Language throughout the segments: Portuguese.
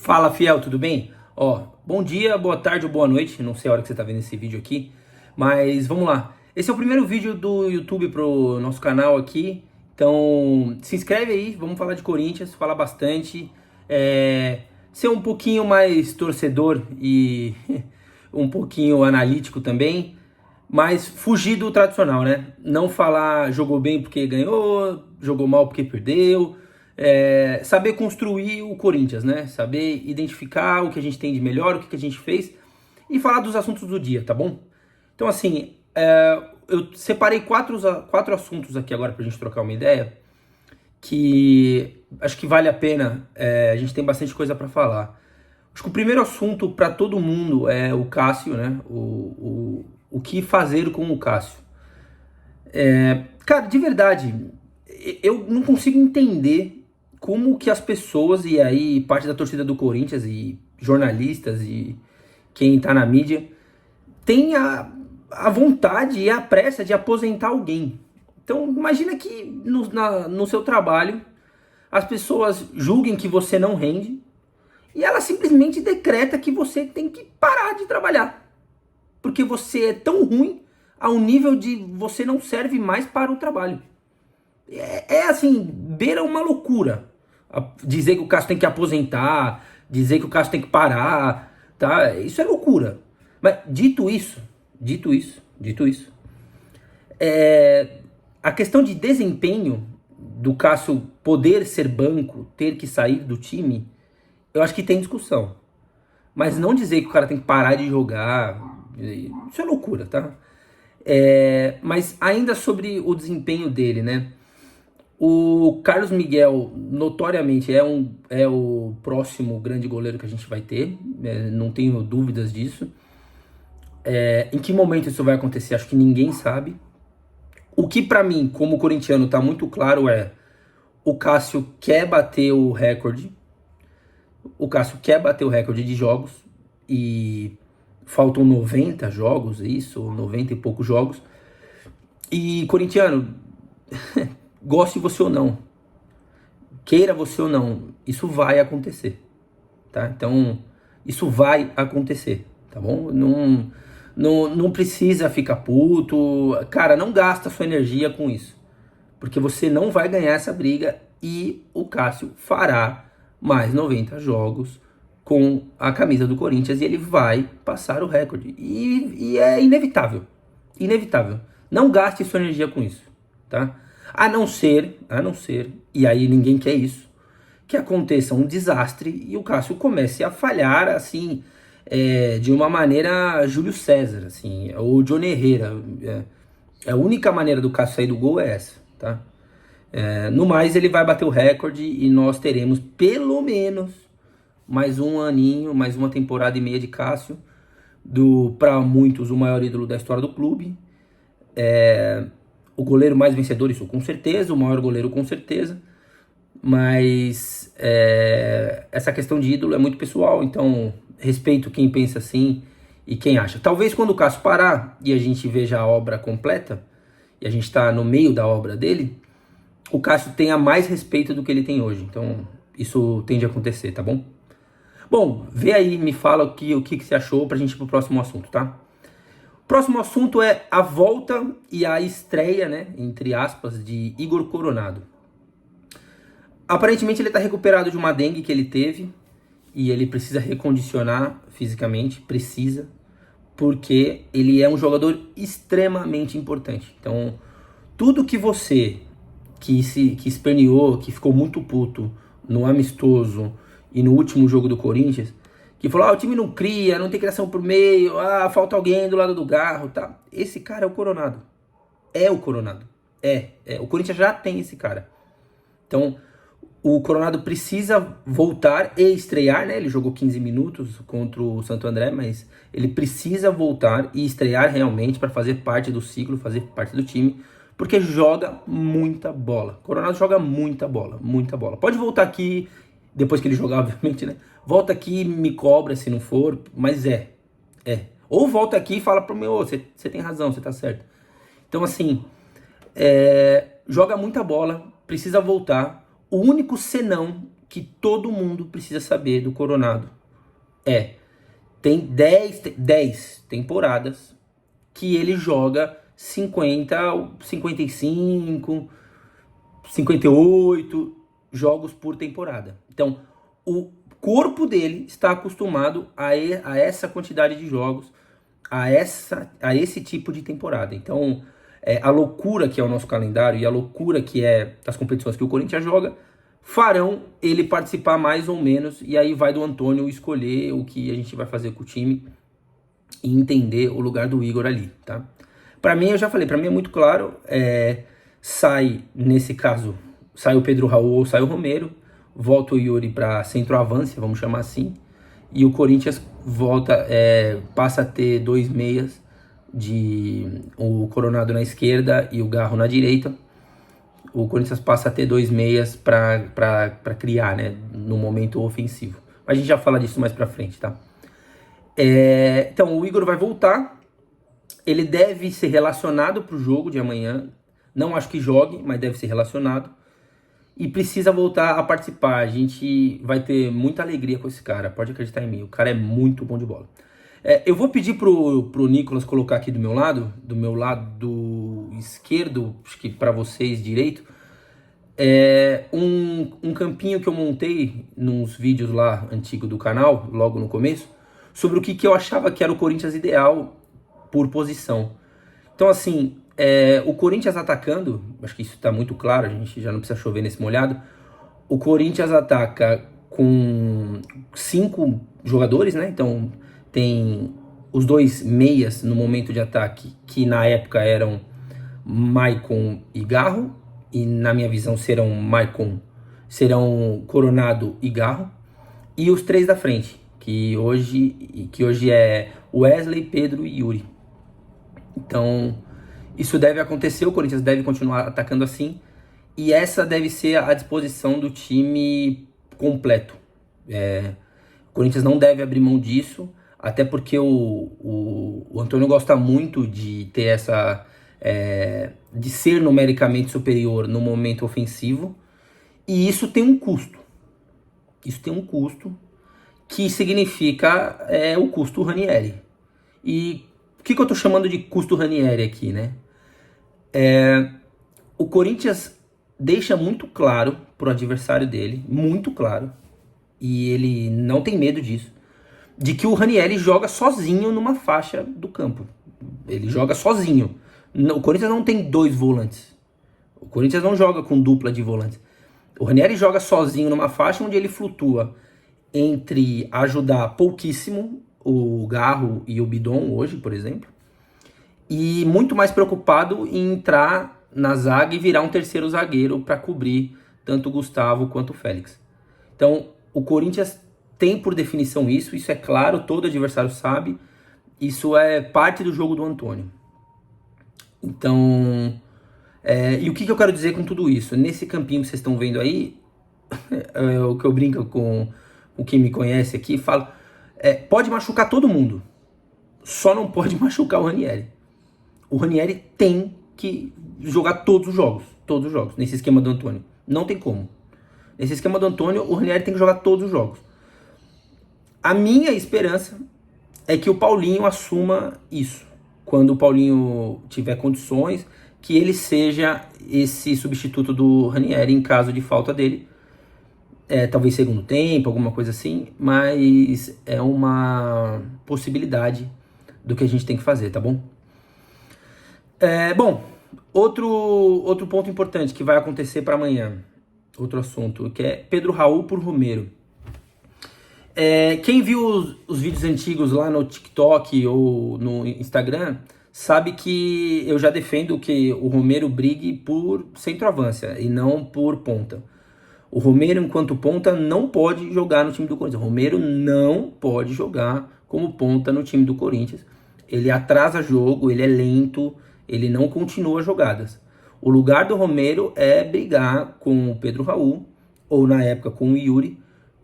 Fala, fiel, tudo bem? Ó, bom dia, boa tarde ou boa noite, não sei a hora que você tá vendo esse vídeo aqui, mas vamos lá. Esse é o primeiro vídeo do YouTube pro nosso canal aqui, então se inscreve aí, vamos falar de Corinthians, falar bastante, ser um pouquinho mais torcedor e um pouquinho analítico também, mas fugir do tradicional, né? Não falar jogou bem porque ganhou, jogou mal porque perdeu. Saber construir o Corinthians, né? Saber identificar o que a gente tem de melhor, o que a gente fez e falar dos assuntos do dia, tá bom? Então, assim, eu separei quatro assuntos aqui agora pra gente trocar uma ideia que acho que vale a pena. A gente tem bastante coisa pra falar. Acho que o primeiro assunto pra todo mundo é o Cássio, né? O que fazer com o Cássio. Cara, de verdade, eu não consigo entender como que as pessoas, e aí parte da torcida do Corinthians, e jornalistas, e quem tá na mídia, tem a vontade e a pressa de aposentar alguém. Então, imagina que no seu trabalho as pessoas julguem que você não rende e ela simplesmente decreta que você tem que parar de trabalhar. Porque você é tão ruim ao nível de você não serve mais para o trabalho. Assim, beira uma loucura. Dizer que o Cássio tem que aposentar, dizer que o Cássio tem que parar, tá? Isso é loucura. Mas dito isso, a questão de desempenho do Cássio poder ser banco, ter que sair do time, eu acho que tem discussão. Mas não dizer que o cara tem que parar de jogar, isso é loucura, tá? Mas ainda sobre o desempenho dele, né? O Carlos Miguel, notoriamente, é o próximo grande goleiro que a gente vai ter, não tenho dúvidas disso. Em que momento isso vai acontecer, acho que ninguém sabe. O que pra mim, como corintiano, tá muito claro o Cássio quer bater o recorde. O Cássio quer bater o recorde de jogos e faltam 90 jogos, isso, 90 e poucos jogos. E corintiano, goste você ou não, queira você ou não, isso vai acontecer, tá? Então, isso vai acontecer, tá bom? Não precisa ficar puto, cara, não gasta sua energia com isso, porque você não vai ganhar essa briga e o Cássio fará mais 90 jogos com a camisa do Corinthians e ele vai passar o recorde. E é inevitável, inevitável. Não gaste sua energia com isso, tá? A não ser, e aí ninguém quer isso, que aconteça um desastre e o Cássio comece a falhar, assim, de uma maneira Júlio César, assim, ou Johnny Herrera. A única maneira do Cássio sair do gol é essa, tá? No mais, ele vai bater o recorde e nós teremos pelo menos mais um aninho, mais uma temporada e meia de Cássio, para muitos, o maior ídolo da história do clube. O goleiro mais vencedor, isso com certeza, o maior goleiro com certeza, mas essa questão de ídolo é muito pessoal, então respeito quem pensa assim e quem acha. Talvez quando o Cássio parar e a gente veja a obra completa, e a gente está no meio da obra dele, o Cássio tenha mais respeito do que ele tem hoje, então isso tende a acontecer, tá bom? Bom, vê aí, me fala o que você achou pra gente ir pro próximo assunto, tá? Próximo assunto é a volta e a estreia, né, entre aspas, de Igor Coronado. Aparentemente ele está recuperado de uma dengue que ele teve e ele precisa recondicionar fisicamente, porque ele é um jogador extremamente importante. Então, tudo que você que esperneou, que ficou muito puto no amistoso e no último jogo do Corinthians, que falou, o time não cria, não tem criação por meio, falta alguém do lado do Garro, tá? Esse cara é o Coronado. É o Coronado. O Corinthians já tem esse cara. Então, o Coronado precisa voltar e estrear, né? Ele jogou 15 minutos contra o Santo André, mas ele precisa voltar e estrear realmente para fazer parte do ciclo, fazer parte do time, porque joga muita bola. Coronado joga muita bola, muita bola. Pode voltar aqui, depois que ele jogar, obviamente, né? Volta aqui e me cobra se não for, mas Ou volta aqui e fala pro meu, você tem razão, você tá certo. Então, assim, joga muita bola, precisa voltar. O único senão que todo mundo precisa saber do Coronado tem 10 temporadas que ele joga 50, 55, 58 jogos por temporada. Então, o corpo dele está acostumado a essa quantidade de jogos, a esse tipo de temporada. Então, a loucura que é o nosso calendário e a loucura que é as competições que o Corinthians joga farão ele participar mais ou menos, e aí vai do Antônio escolher o que a gente vai fazer com o time e entender o lugar do Igor ali, tá? Para mim, eu já falei, para mim é muito claro, nesse caso, sai o Pedro Raul ou sai o Romero, volta o Yuri para centroavância, vamos chamar assim, e o Corinthians passa a ter 2 meias, o Coronado na esquerda e o Garro na direita. O Corinthians passa a ter 2 meias para criar, né, no momento ofensivo. Mas a gente já fala disso mais para frente, tá? Então, o Igor vai voltar. Ele deve ser relacionado para o jogo de amanhã. Não acho que jogue, mas deve ser relacionado. E precisa voltar a participar. A gente vai ter muita alegria com esse cara. Pode acreditar em mim. O cara é muito bom de bola. Eu vou pedir pro Nicolas colocar aqui do meu lado esquerdo, acho que para vocês direito, um campinho que eu montei nos vídeos lá antigos do canal, logo no começo, sobre o que eu achava que era o Corinthians ideal por posição. Então, assim, o Corinthians atacando, acho que isso está muito claro, a gente já não precisa chover nesse molhado. O Corinthians ataca com 5 jogadores, né? Então, tem os 2 meias no momento de ataque, que na época eram Maicon e Garro, e na minha visão serão Coronado e Garro, e os 3 da frente, que hoje é Wesley, Pedro e Yuri. Então, isso deve acontecer, o Corinthians deve continuar atacando assim, e essa deve ser a disposição do time completo. O Corinthians não deve abrir mão disso, até porque o Antônio gosta muito de ter de ser numericamente superior no momento ofensivo, e isso tem um custo. Isso tem um custo que significa o custo Ranieri. E o que eu estou chamando de custo Ranieri aqui, né? O Corinthians deixa muito claro pro adversário dele, muito claro, e ele não tem medo disso, de que o Ranieri joga sozinho numa faixa do campo. Ele joga sozinho. O Corinthians não tem 2 volantes. O Corinthians não joga com dupla de volantes. O Ranieri joga sozinho numa faixa onde ele flutua entre ajudar pouquíssimo o Garro e o Bidon hoje, por exemplo, e muito mais preocupado em entrar na zaga e virar um terceiro zagueiro para cobrir tanto o Gustavo quanto o Félix. Então, o Corinthians tem por definição isso é claro, todo adversário sabe, isso é parte do jogo do Antônio. Então, e o que eu quero dizer com tudo isso? Nesse campinho que vocês estão vendo aí, o que eu brinco com o que me conhece aqui, falo, pode machucar todo mundo, só não pode machucar o Ranieri. O Ranieri tem que jogar todos os jogos, nesse esquema do Antônio. Não tem como. Nesse esquema do Antônio, o Ranieri tem que jogar todos os jogos. A minha esperança é que o Paulinho assuma isso. Quando o Paulinho tiver condições, que ele seja esse substituto do Ranieri em caso de falta dele. Talvez segundo tempo, alguma coisa assim, mas é uma possibilidade do que a gente tem que fazer, tá bom? Bom, outro ponto importante que vai acontecer para amanhã, outro assunto, que é Pedro Raul por Romero. Quem viu os vídeos antigos lá no TikTok ou no Instagram sabe que eu já defendo que o Romero brigue por centroavância e não por ponta. O Romero, enquanto ponta, não pode jogar no time do Corinthians. O Romero não pode jogar como ponta no time do Corinthians. Ele atrasa jogo, ele é lento, ele não continua jogadas. O lugar do Romero é brigar com o Pedro Raul, ou na época com o Yuri,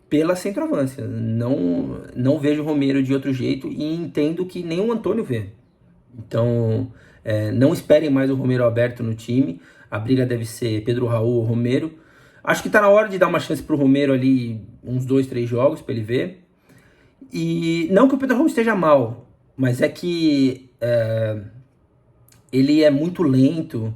pela centroavância. Não vejo o Romero de outro jeito e entendo que nem o Antônio vê. Então, não esperem mais o Romero aberto no time. A briga deve ser Pedro Raul ou Romero. Acho que tá na hora de dar uma chance pro Romero ali, uns 2, 3 jogos pra ele ver. E não que o Pedro Romo esteja mal, mas é que ele é muito lento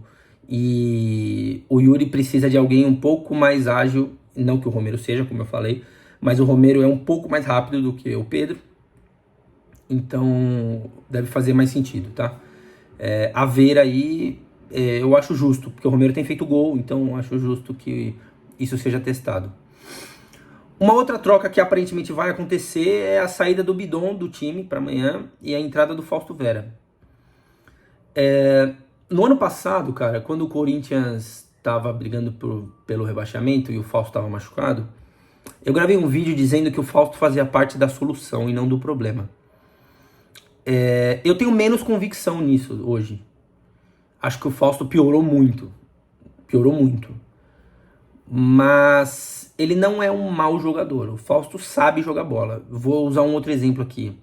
e o Yuri precisa de alguém um pouco mais ágil. Não que o Romero seja, como eu falei, mas o Romero é um pouco mais rápido do que o Pedro. Então deve fazer mais sentido, tá? A ver aí, eu acho justo, porque o Romero tem feito gol, então acho justo que isso seja testado. Uma outra troca que aparentemente vai acontecer é a saída do Bidon do time para amanhã e a entrada do Fausto Vera. No ano passado, cara, quando o Corinthians estava brigando pelo rebaixamento e o Fausto estava machucado, eu gravei um vídeo dizendo que o Fausto fazia parte da solução e não do problema. Eu tenho menos convicção nisso hoje. Acho que o Fausto piorou muito. Piorou muito. Mas ele não é um mau jogador. O Fausto sabe jogar bola. Vou usar um outro exemplo aqui.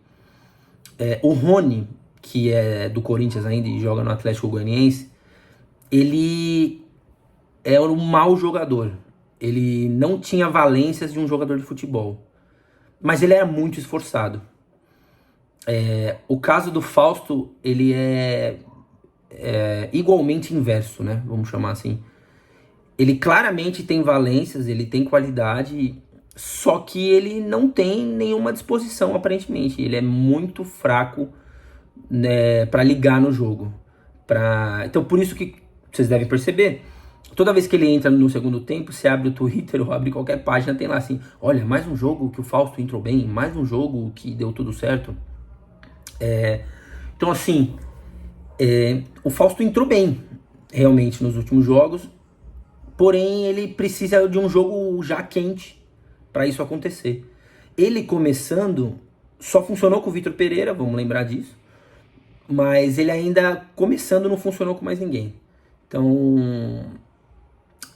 O Rony, que é do Corinthians ainda e joga no Atlético Goianiense, ele é um mau jogador. Ele não tinha valências de um jogador de futebol. Mas ele era muito esforçado. O caso do Fausto, ele é igualmente inverso, né? Vamos chamar assim. Ele claramente tem valências, ele tem qualidade, só que ele não tem nenhuma disposição, aparentemente. Ele é muito fraco, né, para ligar no jogo. Então, por isso que vocês devem perceber, toda vez que ele entra no segundo tempo, você abre o Twitter ou abre qualquer página, tem lá assim, olha, mais um jogo que o Fausto entrou bem, mais um jogo que deu tudo certo. Então, assim, o Fausto entrou bem, realmente, nos últimos jogos, porém ele precisa de um jogo já quente para isso acontecer. Ele começando, só funcionou com o Vitor Pereira, vamos lembrar disso, mas ele ainda começando não funcionou com mais ninguém. Então,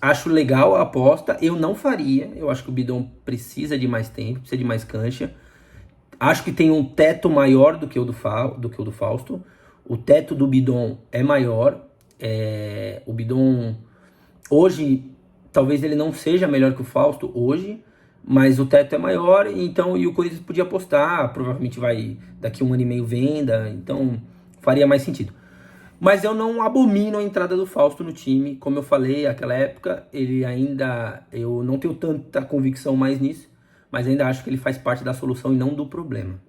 acho legal a aposta, eu não faria, eu acho que o Bidon precisa de mais tempo, precisa de mais cancha. Acho que tem um teto maior do que o do Fausto. O teto do Bidon é maior. O Bidon, hoje, talvez ele não seja melhor que o Fausto hoje, mas o teto é maior, então, e o Corinthians podia apostar, provavelmente vai daqui 1 ano e meio venda, então faria mais sentido. Mas eu não abomino a entrada do Fausto no time, como eu falei naquela época, eu não tenho tanta convicção mais nisso, mas ainda acho que ele faz parte da solução e não do problema.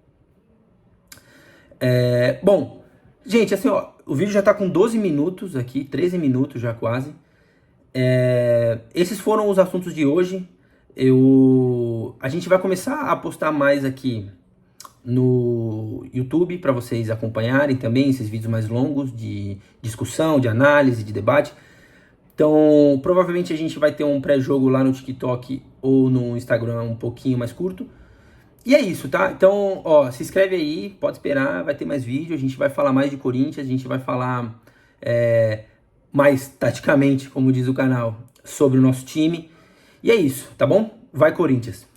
Bom, gente, assim, ó, o vídeo já tá com 12 minutos aqui, 13 minutos já quase. Esses foram os assuntos de hoje. A gente vai começar a postar mais aqui no YouTube para vocês acompanharem também esses vídeos mais longos de discussão, de análise, de debate. Então, provavelmente a gente vai ter um pré-jogo lá no TikTok ou no Instagram um pouquinho mais curto. E é isso, tá? Então, ó, se inscreve aí, pode esperar, vai ter mais vídeo, a gente vai falar mais de Corinthians, a gente vai falar mais taticamente, como diz o canal, sobre o nosso time. E é isso, tá bom? Vai Corinthians!